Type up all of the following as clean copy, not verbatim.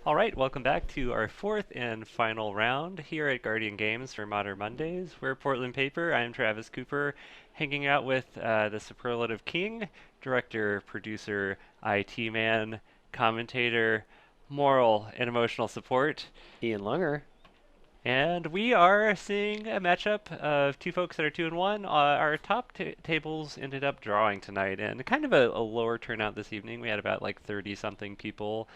All right, welcome back to our fourth and final round here at Guardian Games for Modern Mondays. We're Portland Paper. I'm Travis Cooper, hanging out with the Superlative King, director, producer, IT man, commentator, moral and emotional support. Ian Lunger. And we are seeing a matchup of two folks that are 2-1. Our top tables ended up drawing tonight, and kind of a lower turnout this evening. We had about like 30 something people.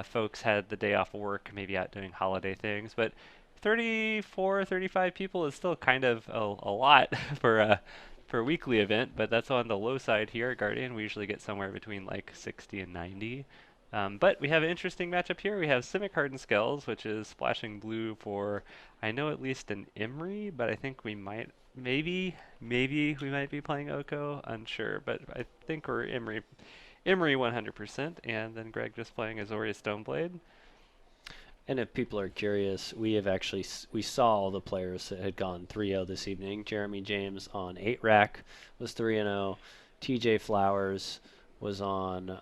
Folks had the day off of work, maybe out doing holiday things, but 34, 35 people is still kind of a lot for a weekly event, but that's on the low side here at Guardian. We usually get somewhere between like 60 and 90. But we have an interesting matchup here. We have Simic Hardened Skulls, which is splashing blue for, I know at least an Imri, but I think we might, maybe we might be playing Oko, unsure, but I think we're Imri 100%, and then Greg just playing Azorius Stoneblade. And if people are curious, we have actually we saw all the players that had gone 3-0 this evening. Jeremy James on 8 rack was 3-0. TJ Flowers was on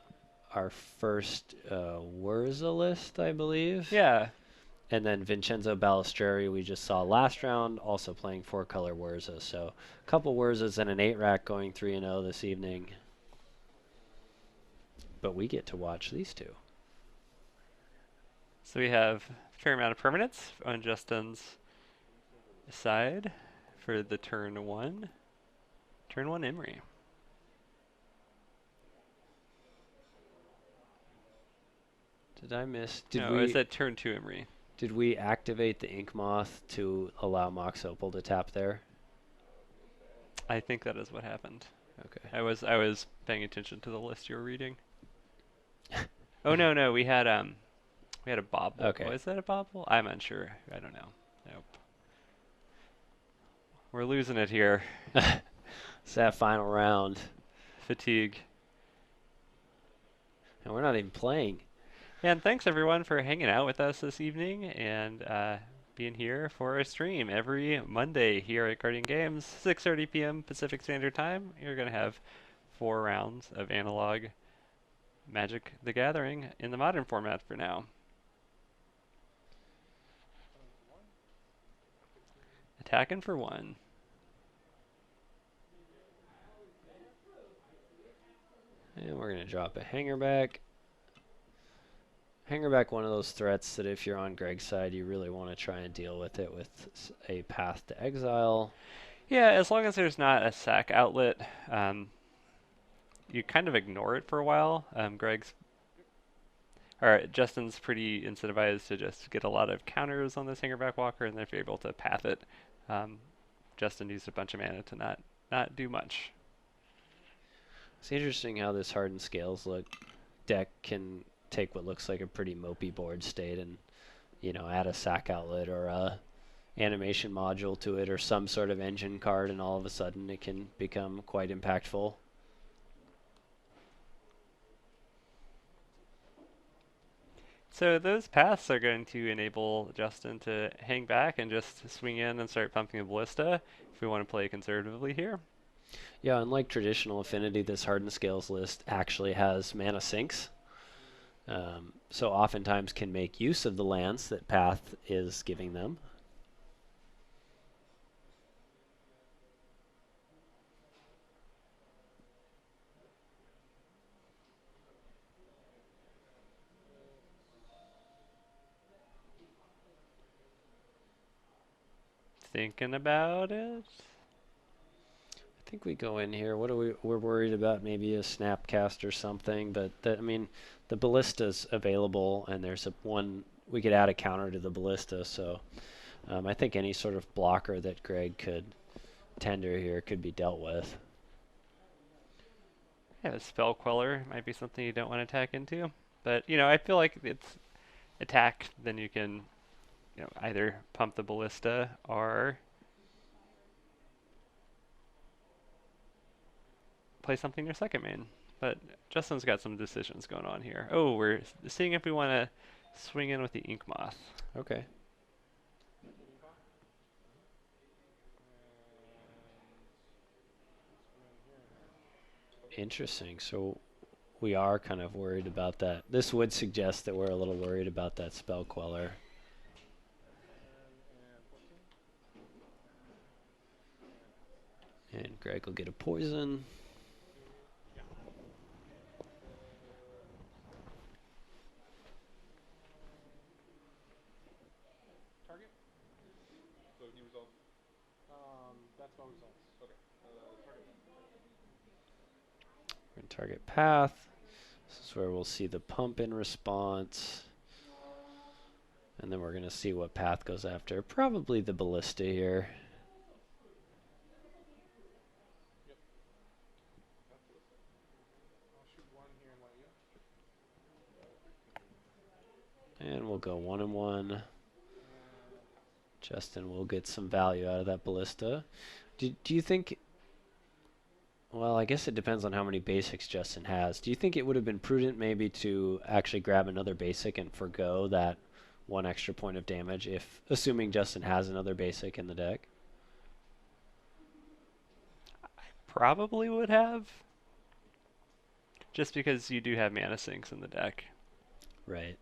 our first Wurza list, I believe. Yeah, And then Vincenzo Balistreri we just saw last round, also playing 4-color Wurza. So a couple Wurzas and an 8 rack going 3-0 this evening. But we get to watch these two. so we have a fair amount of permanents on Justin's side for the turn one. Turn one Imri. Did I miss? No, it's at turn two Imri. Did we activate the Ink Moth to allow Mox Opal to tap there? I think that is what happened. Okay. I was paying attention to the list you were reading. Oh no, we had a bobble. Okay. Was that a bobble? I'm unsure. I don't know. Nope. We're losing it here. It's that final round. Fatigue. And we're not even playing. And thanks everyone for hanging out with us this evening and being here for a stream every Monday here at Guardian Games, 6:30 p.m. Pacific Standard Time. You're gonna have 4 rounds of analog Magic the Gathering in the modern format for now. Attacking for one. And we're going to drop a hanger back. Hanger back, one of those threats that if you're on Greg's side, you really want to try and deal with it with a path to exile. Yeah, as long as there's not a sack outlet, you kind of ignore it for a while. Justin's pretty incentivized to just get a lot of counters on this Hangerback Walker, and if you're able to path it, Justin used a bunch of mana to not do much. It's interesting how this Hardened Scales deck can take what looks like a pretty mopey board state and, add a sack outlet or a animation module to it or some sort of engine card, and all of a sudden it can become quite impactful. So those paths are going to enable Justin to hang back and just swing in and start pumping a Ballista if we want to play conservatively here. Yeah, unlike traditional Affinity, this Hardened Scales list actually has mana sinks. So oftentimes can make use of the lands that Path is giving them. Thinking about it. I think we go in here. We're worried about maybe a Snapcast or something, but the Ballista's available, and there's we could add a counter to the Ballista, so I think any sort of blocker that Greg could tender here could be dealt with. Yeah, a Spell Queller might be something you don't want to attack into, but I feel like it's attack, then you can either pump the Ballista or play something in your second main. But Justin's got some decisions going on here. Oh, we're seeing if we want to swing in with the Ink Moth. Okay. Interesting. So we are kind of worried about that. This would suggest that we're a little worried about that spell queller. And Greg will get a poison. Target? So new result? That's all results. Okay. Target. We're going to target path. This is where we'll see the pump in response. And then we're going to see what path goes after. Probably the ballista here. Yep. I'll shoot one here and let you. And we'll go 1 and 1. Justin will get some value out of that ballista. Do you think... Well, I guess it depends on how many basics Justin has. Do you think it would have been prudent maybe to actually grab another basic and forgo that 1 extra point of damage, if assuming Justin has another basic in the deck? Probably would have. Just because you do have mana sinks in the deck. Right.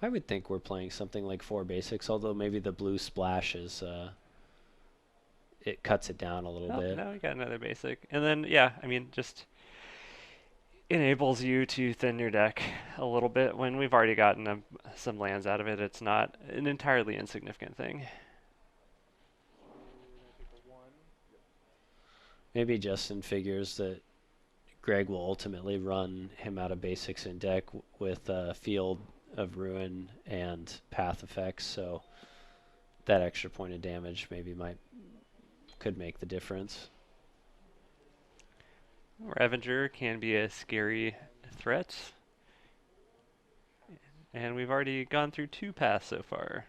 I would think we're playing something like 4 basics, although maybe the blue splash is... it cuts it down a little Oh, bit. now we got another basic. And then, yeah, I mean, just enables you to thin your deck a little bit. When we've already gotten some lands out of it, it's not an entirely insignificant thing. We're going to take a 1. Maybe Justin figures that Greg will ultimately run him out of basics in deck with Field of Ruin and Path effects, so that extra point of damage maybe could make the difference. Ravager can be a scary threat. And we've already gone through 2 paths so far.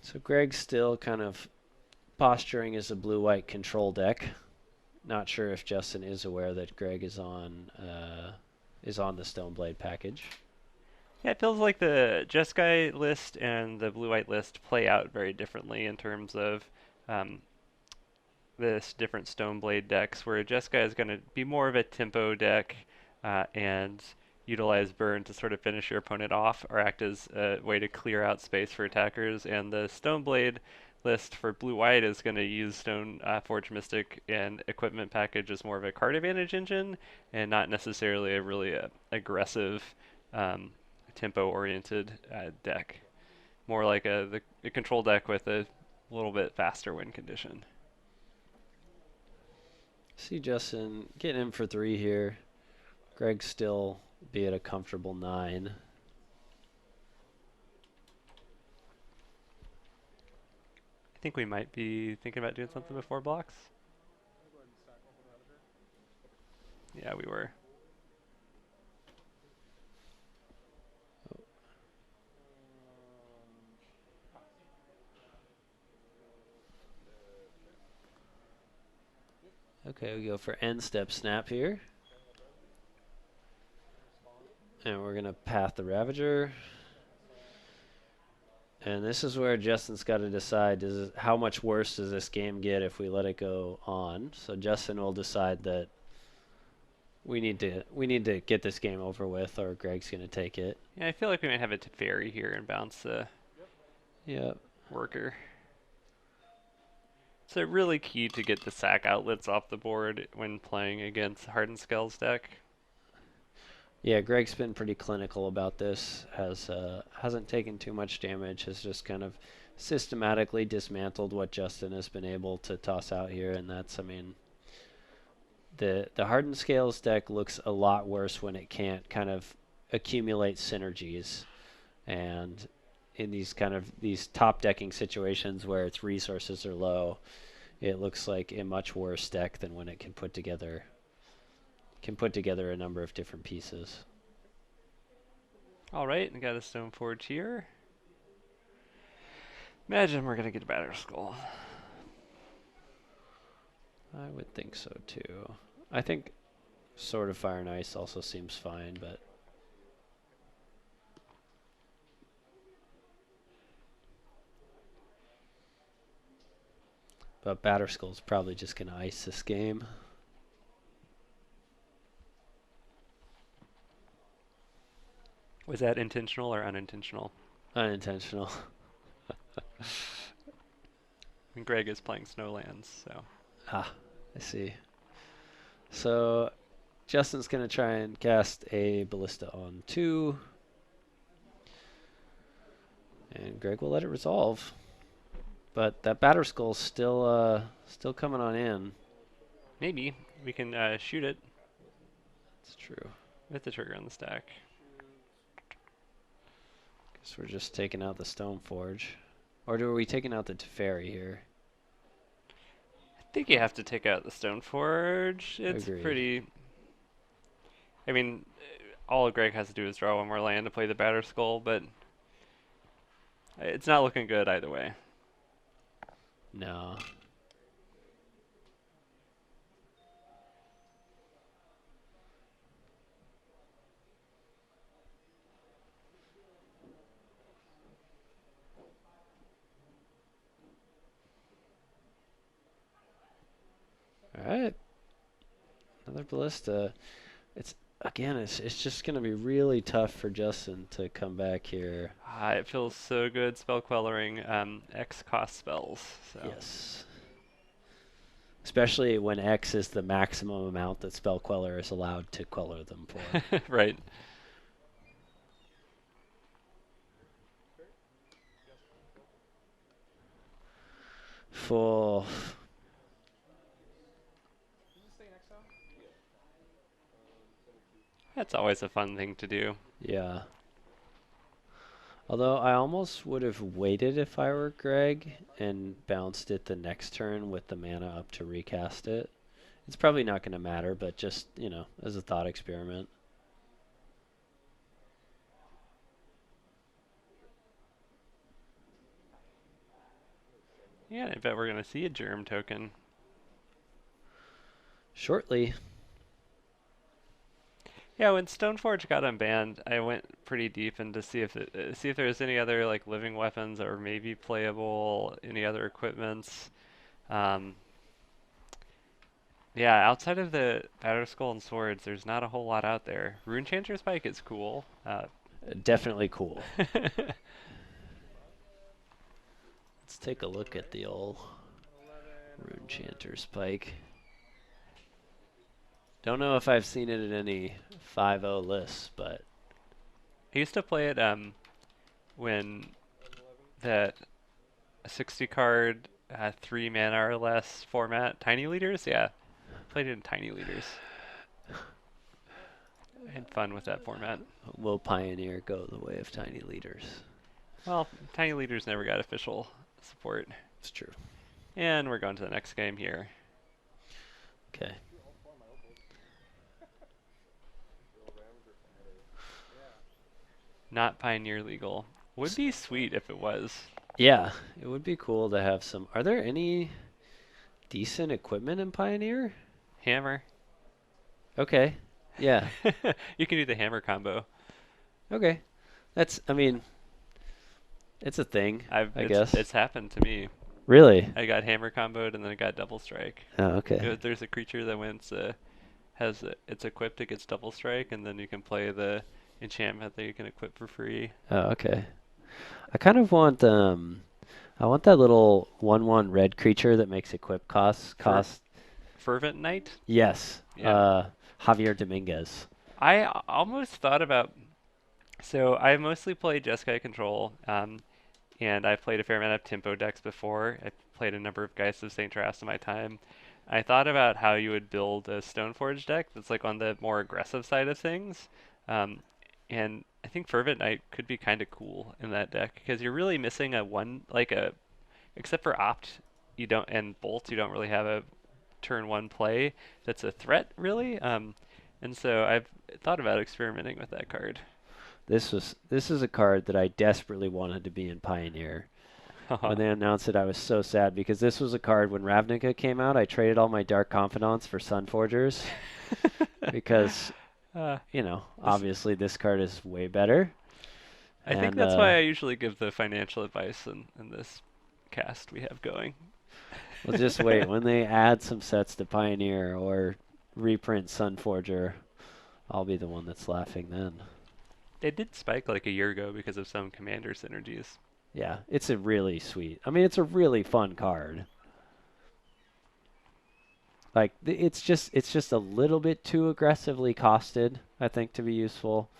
So Greg's still kind of posturing as a blue-white control deck. Not sure if Justin is aware that Greg is on the Stoneblade package. Yeah, it feels like the Jeskai list and the blue-white list play out very differently in terms of um, this different Stoneblade decks, where Jeskai is going to be more of a tempo deck and utilize burn to sort of finish your opponent off or act as a way to clear out space for attackers. And the Stoneblade list for blue-white is going to use Stone Forge Mystic and equipment package as more of a card advantage engine and not necessarily a really aggressive um, tempo-oriented deck. More like the control deck with a little bit faster win condition. See Justin getting in for 3 here. Greg still be at a comfortable 9. I think we might be thinking about doing something before blocks. I'll go ahead and stack off the Ravager. Yeah, we were. Okay, we go for end step snap here. And we're going to path the Ravager. And this is where Justin's got to decide how much worse does this game get if we let it go on. So Justin will decide that we need to get this game over with, or Greg's going to take it. Yeah, I feel like we might have a Teferi here and bounce the Yep. worker. So really key to get the sack outlets off the board when playing against Hardened Skell's deck. Yeah, Greg's been pretty clinical about this. Hasn't taken too much damage. Has just kind of systematically dismantled what Justin has been able to toss out here, and that's, I mean, the Hardened Scales deck looks a lot worse when it can't kind of accumulate synergies, and in these top decking situations where its resources are low, it looks like a much worse deck than when it can put together a number of different pieces. All right, we got a Stoneforge here. Imagine we're gonna get a Batterskull. I would think so too. I think Sword of Fire and Ice also seems fine, but Batterskull's probably just gonna ice this game. Was that intentional or unintentional? Unintentional. And Greg is playing Snowlands, so. Ah, I see. So Justin's gonna try and cast a Ballista on 2, and Greg will let it resolve. But that Batterskull's still coming on in. Maybe we can shoot it It's true. with the trigger on the stack. Guess we're just taking out the Stoneforge. Or are we taking out the Teferi here? I think you have to take out the Stoneforge. It's Agreed. pretty. I mean, all Greg has to do is draw one more land to play the Batterskull, but it's not looking good either way. No. All right. Another Ballista. It's just going to be really tough for Justin to come back here. It feels so good spell quelling X cost spells. So. Yes. Especially when X is the maximum amount that Spell Queller is allowed to queller them for. Right. Full. Does it stay in exile? That's always a fun thing to do. Yeah. Although I almost would have waited if I were Greg and bounced it the next turn with the mana up to recast it. It's probably not going to matter, but just, as a thought experiment. Yeah, I bet we're going to see a germ token. Shortly. Yeah, when Stoneforge got unbanned, I went pretty deep in to see if there was any other like living weapons that were maybe playable, any other equipments. Um, yeah, outside of the Batterskull and swords, there's not a whole lot out there. Runechanter's Pike is cool. Definitely cool. Let's take a look at the old 11. Runechanter's Spike. Don't know if I've seen it in any 5.0 lists, but I used to play it when that 60 card 3 mana or less format, Tiny Leaders. Yeah, played it in Tiny Leaders. I had fun with that format. will Pioneer go the way of Tiny Leaders? Well, Tiny Leaders never got official support. It's true. And we're going to the next game here. Okay. Not Pioneer legal. Would be sweet if it was. Yeah, it would be cool to have some. Are there any decent equipment in Pioneer? Hammer. Okay. Yeah. You can do the hammer combo. Okay. It's a thing, I guess. It's happened to me. Really? I got hammer comboed and then I got double strike. Oh, okay. There's a creature that it's equipped, it gets double strike, and then you can play the enchantment that you can equip for free. Oh, okay. I kind of want I want that little 1/1 red creature that makes equip cost. Fervent Knight? Yes. Yeah. Javier Dominguez. I almost thought about. So I mostly play Jeskai Control, and I've played a fair amount of Tempo decks before. I've played a number of Geist of St. Trask in my time. I thought about how you would build a Stoneforge deck that's like on the more aggressive side of things. And I think Fervent Knight could be kind of cool in that deck because you're really missing except for Opt, you don't, and Bolt, you don't really have a turn one play that's a threat really. And so I've thought about experimenting with that card. This is a card that I desperately wanted to be in Pioneer. When they announced it, I was so sad because this was a card when Ravnica came out. I traded all my Dark Confidants for Sunforgers because, uh, this, obviously this card is way better. I think And that's why I usually give the financial advice in this cast we have going. we'll just wait. When they add some sets to Pioneer or reprint Sunforger, I'll be the one that's laughing then. It did spike like a year ago because of some commander synergies. Yeah, it's a really sweet. I mean, it's a really fun card. Like it's just a little bit too aggressively costed, I think, to be useful.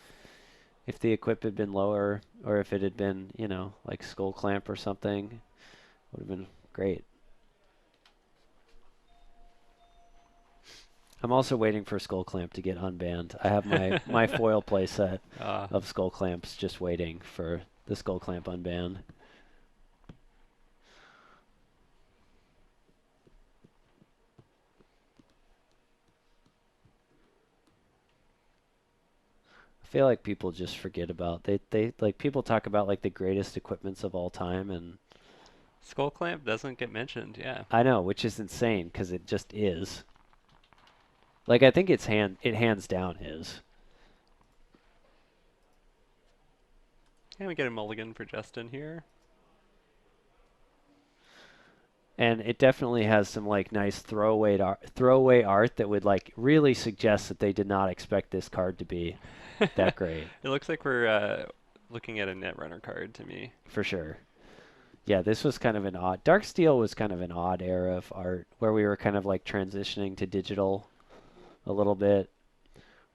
If the equip had been lower, or if it had been, like Skull Clamp or something, would have been great. I'm also waiting for Skull Clamp to get unbanned. I have my foil playset of Skull Clamps just waiting for the Skull Clamp unban. I feel like people just forget about they like people talk about like the greatest equipments of all time, and Skull Clamp doesn't get mentioned, yeah. I know, which is insane because it just is. Like I think it hands down is. Can we get a mulligan for Justin here? And it definitely has some like nice throwaway art that would like really suggest that they did not expect this card to be that great. It looks like we're looking at a Netrunner card to me. For sure. Yeah, this was kind of an odd. Darksteel was kind of an odd era of art where we were kind of like transitioning to digital a little bit.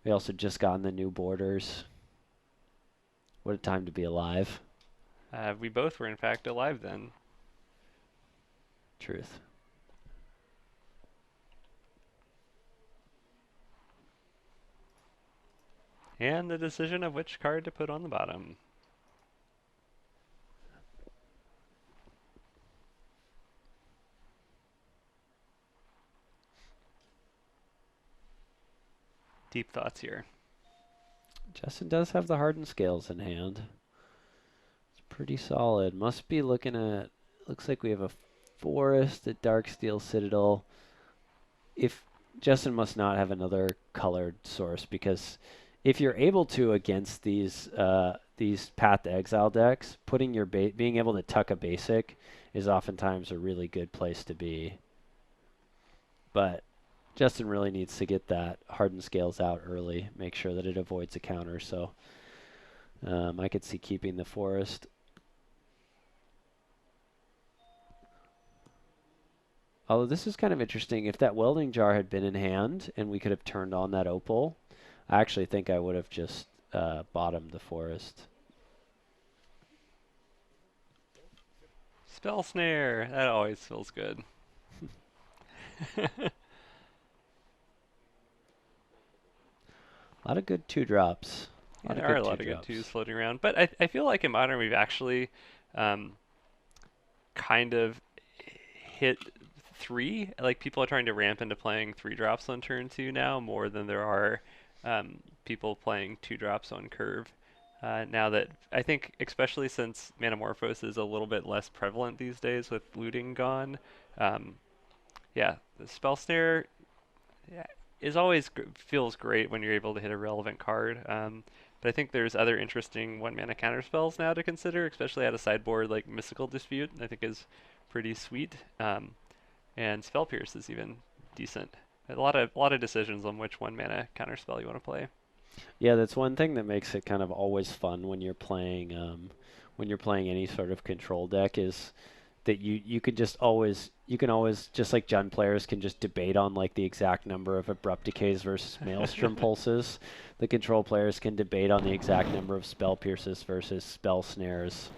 We also just gotten the new borders. What a time to be alive. We both were in fact alive then. Truth. And the decision of which card to put on the bottom. Deep thoughts here. Justin does have the hardened scales in hand. It's pretty solid. Must be looking at, looks like we have a forest at Darksteel Citadel. If Justin must not have another colored source, because if you're able to against these Path to Exile decks, putting your being able to tuck a basic is oftentimes a really good place to be. But Justin really needs to get that hardened scales out early, make sure that it avoids a counter. So I could see keeping the forest. Although this is kind of interesting. If that welding jar had been in hand and we could have turned on that opal, I actually think I would have just bottomed the forest. Spell Snare. That always feels good. A lot of good 2-drops. Yeah, there are a lot of good twos floating around. But I feel like in Modern we've actually kind of hit 3. Like people are trying to ramp into playing 3-drops on turn 2 now more than there are people playing 2-drops on curve. Now that I think, especially since Manamorphose is a little bit less prevalent these days with looting gone, yeah, the Spell Snare is always feels great when you're able to hit a relevant card. But I think there's other interesting 1-mana counter spells now to consider, especially at a sideboard like Mystical Dispute. I think is pretty sweet, and Spell Pierce is even decent. A lot of decisions on which 1-mana counter spell you want to play. Yeah, that's one thing that makes it kind of always fun when you're playing any sort of control deck is that you can always just like Jund players can just debate on like the exact number of abrupt decays versus maelstrom pulses. The control players can debate on the exact number of spell pierces versus spell snares.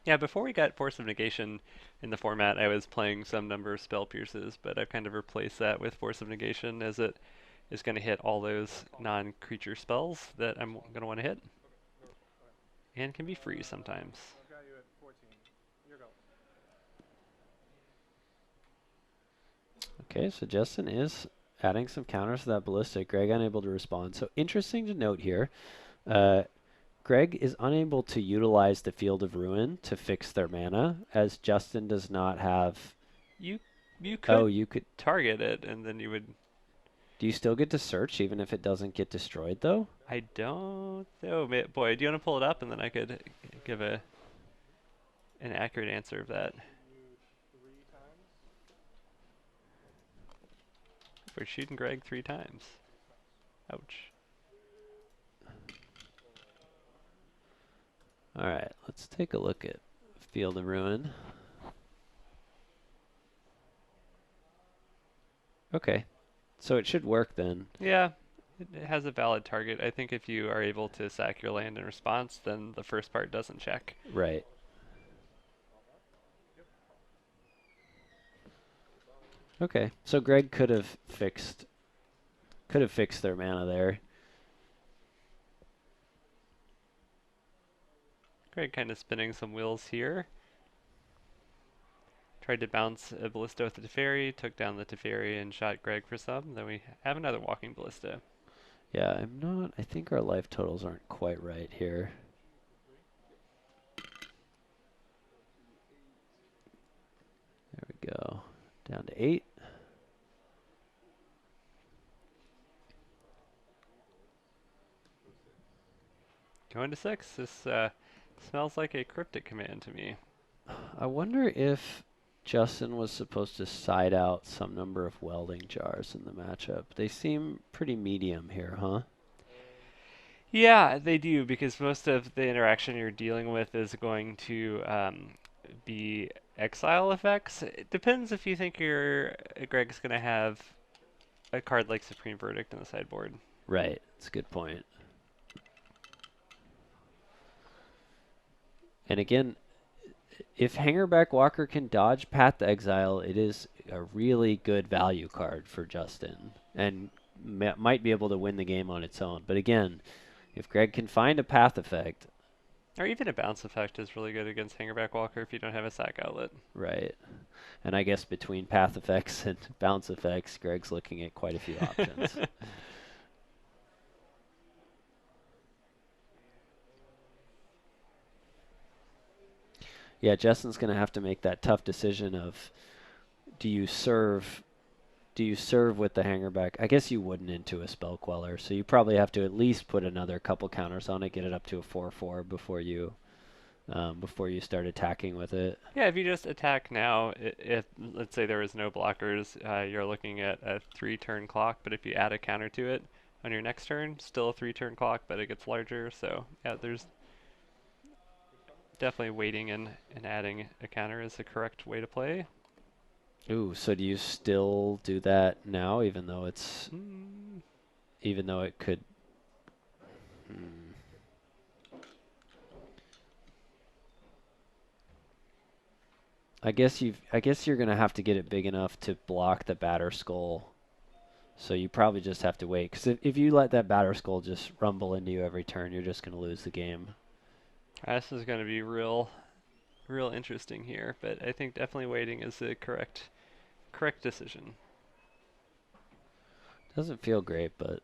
Yeah, before we got Force of Negation in the format, I was playing some number of Spell Pierces, but I've kind of replaced that with Force of Negation as it is going to hit all those non-creature spells that I'm going to want to hit. And can be free sometimes. I've got you at 14. Here you go. Okay, so Justin is Adding some counters to that ballistic. Greg unable to respond. So interesting to note here. Uh, Greg is unable to utilize the Field of Ruin to fix their mana, as Justin does not have. You you Oh, could you could. target it, and then you would. Do you still get to search even if it doesn't get destroyed, though? I don't know. Boy, do you want to pull it up, and then I could give an accurate answer of that. You 3 times. We're shooting Greg 3 times. Ouch. All right, let's take a look at Field of Ruin. Okay, so it should work then. Yeah, it has a valid target. I think if you are able to sack your land in response, then the first part doesn't check. Right. Okay, so Greg could have fixed their mana there. Greg kind of spinning some wheels here. Tried to bounce a Ballista with the Teferi, took down the Teferi and shot Greg for some. Then we have another walking Ballista. Yeah, I think our life totals aren't quite right here. There we go. Down to 8. Going to 6. This smells like a cryptic command to me. I wonder if Justin was supposed to side out some number of welding jars in the matchup. They seem pretty medium here, huh? Yeah, they do, because most of the interaction you're dealing with is going to be exile effects. It depends if you think Greg's going to have a card like Supreme Verdict in the sideboard. Right, that's a good point. And again, if Hangerback Walker can dodge Path to Exile, it is a really good value card for Justin, and might be able to win the game on its own. But again, if Greg can find a Path effect, Or even a bounce effect is really good against Hangerback Walker if you don't have a sack outlet. right? And I guess between Path effects and bounce effects, Greg's looking at quite a few options. Yeah, Justin's going to have to make that tough decision of do you serve with the Hangerback? I guess you wouldn't into a Spell Queller, so you probably have to at least put another couple counters on it, get it up to a 4/4 before you start attacking with it. Yeah, if you just attack now, if let's say there was no blockers, you're looking at a 3-turn clock, but if you add a counter to it on your next turn, still a 3-turn clock, but it gets larger, so yeah, there's definitely waiting and adding a counter is the correct way to play. Ooh, so do you still do that now, even though it's even though it could? I guess you're gonna have to get it big enough to block the Batter Skull. So you probably just have to wait, because if you let that Batter Skull just rumble into you every turn, you're just gonna lose the game. This is going to be real interesting here, but I think definitely waiting is the correct decision. Doesn't feel great, but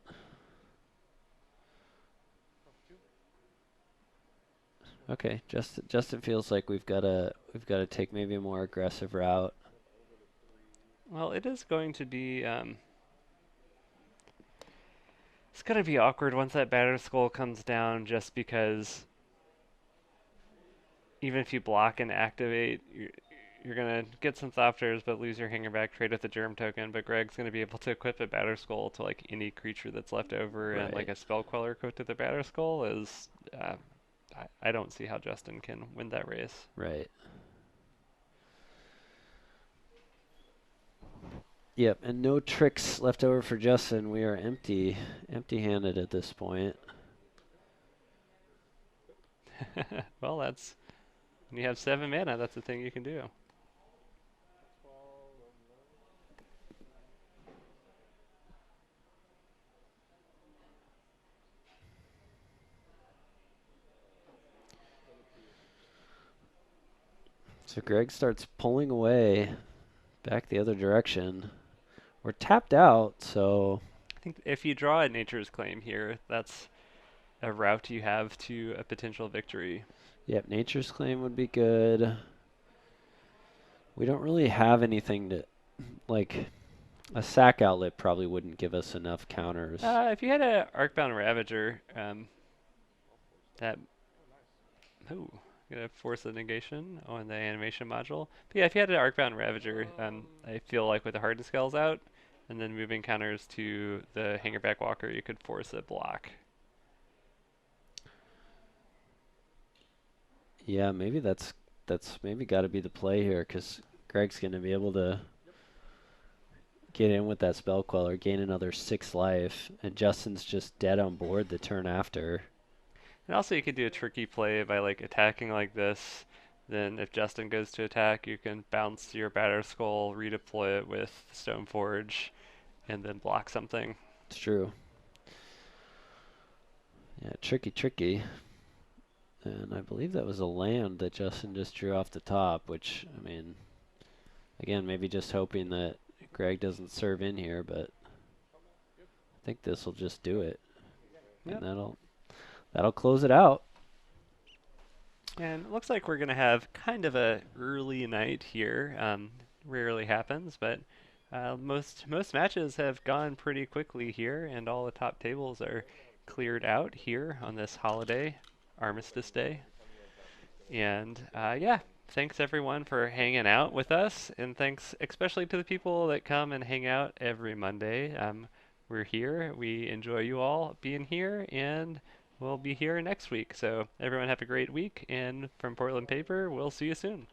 okay. Justin feels like we've got to take maybe a more aggressive route. Well, it is going to be it's going to be awkward once that Batter Skull comes down, just because even if you block and activate, you're going to get some Thopters but lose your Hangerback trade with the Germ token, but Greg's going to be able to equip a Batter Skull to like any creature that's left over, Right. and like a Spell Queller equipped to the Batter Skull is I don't see how Justin can win that race. Right. Yep, and no tricks left over for Justin. We are empty-handed at this point. Well, that's when you have 7 mana, that's the thing you can do. So Greg starts pulling away back the other direction. We're tapped out, so I think if you draw a Nature's Claim here, that's a route you have to a potential victory. yep, Nature's Claim would be good. We don't really have anything to, like, a sack outlet probably wouldn't give us enough counters. If you had a Arcbound Ravager, that oh, gonna force the negation on the animation module. But yeah, if you had an Arcbound Ravager, I feel like with the Hardened Skulls out, and then moving counters to the Hangerback Walker, you could force a block. Yeah, maybe that's maybe got to be the play here, because Greg's going to be able to get in with that Spell Queller, gain another 6 life, and Justin's just dead on board the turn after. And also you could do a tricky play by like attacking like this. Then if Justin goes to attack, you can bounce your Batter Skull, redeploy it with Stoneforge, and then block something. It's true. Yeah, tricky, tricky. And I believe that was a land that Justin just drew off the top, which, I mean, again, maybe just hoping that Greg doesn't serve in here, but I think this will just do it. Yep. And that'll close it out. And it looks like we're going to have kind of a early night here. Rarely happens, but most matches have gone pretty quickly here, and all the top tables are cleared out here on this holiday, Armistice Day. And yeah, thanks everyone for hanging out with us, and thanks especially to the people that come and hang out every Monday. We're here. We enjoy you all being here, and we'll be here next week. So everyone have a great week, and from Portland Paper, we'll see you soon.